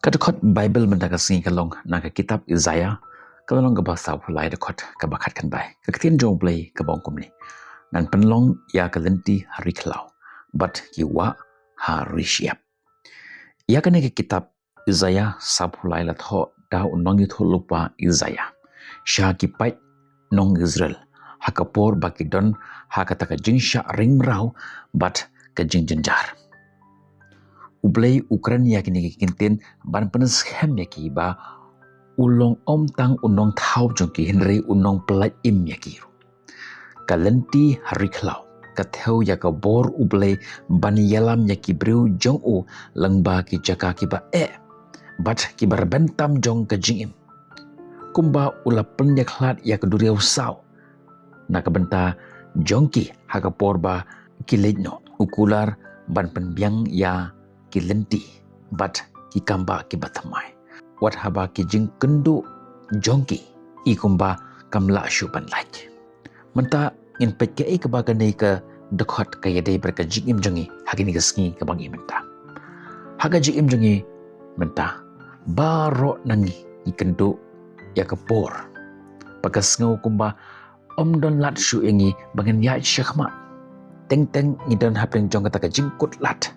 Kadakot Bible mendagasing kalong naga kitab Isaiah kalong gabasa hulai dakot kabakat kan bai. Kaktin jong play kabongkum ni. Nan penlong ya kalenti hari kelau. But kiwa hari siap. Ya kan ke kitab Isaiah sab hulai latho da unong yuth lupa Isaiah. Syah kipai nong Israel. Hakapor bakidon hakataka jing sya ring rau but kajing jenjar. Ublay Ukraine ya kini kintin ban penes hem ya ki ba ulong om tang unong thau jong ki henry unong pelai im ya ki kalenti hari klau katheu ya ka bor ublay ban yalam ya ki breu jong u langba ki jaka ki ba bat ki bar bentam jong ka jing im kumba ulapen ya khlat ya ka duriau sau na ka benta jong ki ha ka por ba ki lejno ukular ban penbiang ya ki lenti bat ki kamba ki batamai wat haba ki jing kendu jongki ikumba kamla shuban laj menta in peke ke bagane ke dekhot ke yade berka jingim jongi hagini gesngi ke bangi menta haga jingim jongi menta baro nangi ikendu ya kepor pakas ngau kumba om don lat shu ingi bangen ya syakhma teng teng ngidon hapeng jong kata jingkut lat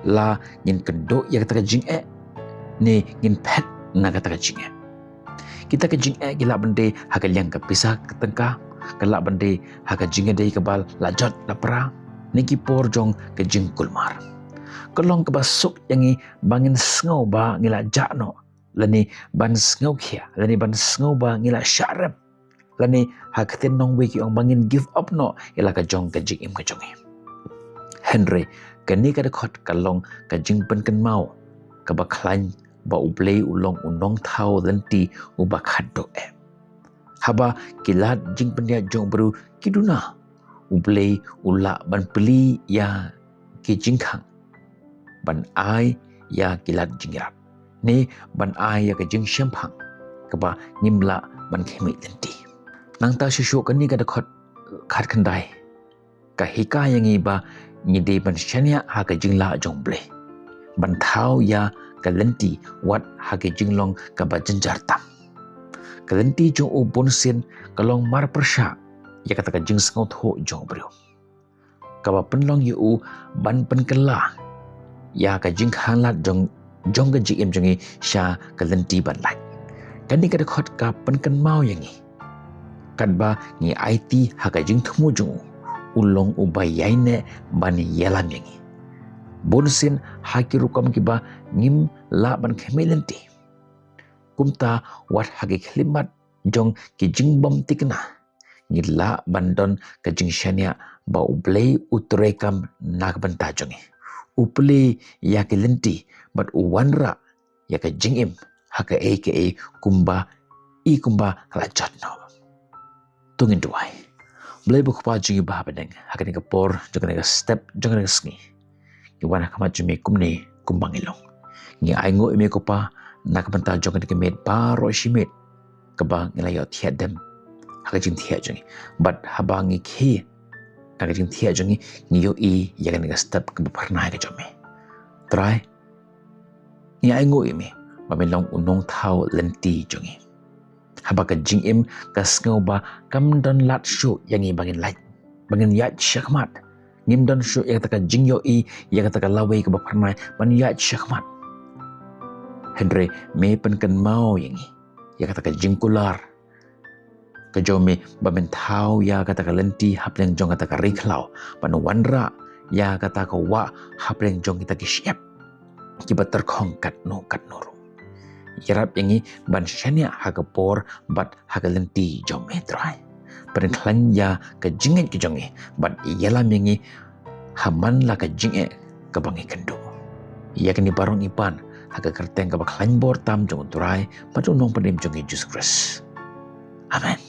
la ngin kendo ya kata jing ni ngin pet na kata jing kita ke jing gila bende haga yang ke pisah ke tengkah kelak bende haga jing dei kebal lajot lapra ni ki por jong ke jing kulmar kelong ke basuk yangi bangin sngau ba ngila jakno lani ban sngau khia lani ban sngau ba ngila syarab lani hakatin nong wiki ong bangin give up no ila ka jong ke jing im ke jongi Henry kani ka dekot kalong ka jing pen kan mau ka baklan ba ublay ulong unong thau lenti uba khaddo haba kilat jing pendia jong baru kiduna ublay ula ban peli ya ki jingkhang ban ai ya kilat jingrap ni ban ai ya ka jing syamphang ka ba nimla ban khemi lenti nang ta shushu kani ka dekot khat khandai ka hika yangi ba ngide ban shania ha ka jingla jong ble ban thau ya kalenti wat ha ka jinglong ka ba jenjar tam kalenti jong u bonsin kalong mar persha ya kata ka jing skau tho jong brio ka ba penlong yu ban pen kala ya ka jing khanlat jong ka jing em jongi sha kalenti ban lai kan ni ka khot ka pen kan mau yangi kan ba ni IT ha ka jing thumu jong ulong ubayaine bani yalam yangi bonsin haki rukam kiba ngim la ban khemelenti kumta wat hagi khlimat jong ki jingbom tikna ngila bandon ka jingshania ba ublay utrekam nak banta jongi uple ya kelenti bat uwanra ya ka jingim haka aka kumba rajat no tungin duai Blay bukpa jungi bahabadeng hakani ka por jangani ka step jangani ka sngi iwana kama jumi kumne kumbangilong ngi aingo ime ko pa nakabanta jangani ka med baro shimet kaba ngilayo tiadem hakajing tia jungi but habangi ki hakajing tia jungi ngiyo yagani ka step ka parnai ka jumi try ngi aingo ime mamilong unong thau lenti jungi habaka jing im kasngau ba kam don lat shu yangi bangin light bangin yat syakmat ngim don shu yang taka jing yo yang taka lawe ke baparnai ban yat syakmat Henry me pen kan mau yangi yang taka jing kular ke jome bamen thau ya kata ka lenti hapleng jong kata ka riklau ban wanra ya kata ka wa hapleng jong kita ki siap kibat terkhong kat no yarap yangi ban shania hagapor bat hagalenti jom metrai perenklan ya ke jinget ke jongi bat yalam yangi haman la ke jinget ke bangi kendo yakni barong ipan haga kerteng ke baklan bor tam jong turai patu nong pedim jongi Jesus Christ amen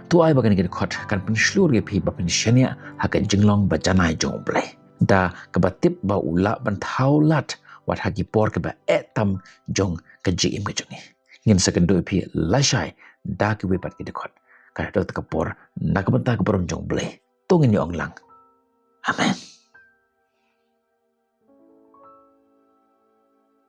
tu ai bagan ke khot kan penslur ge phi ba pen shania haga jinglong bajanai jong ble da ke batip ba ula ban thaulat wat hagi por ke ba etam jong ke jim ke jongi ngin sekendo pi lashai da ke wepat ke dekot ka do ke por nak benta ke borom jong ble tungin yo onglang amen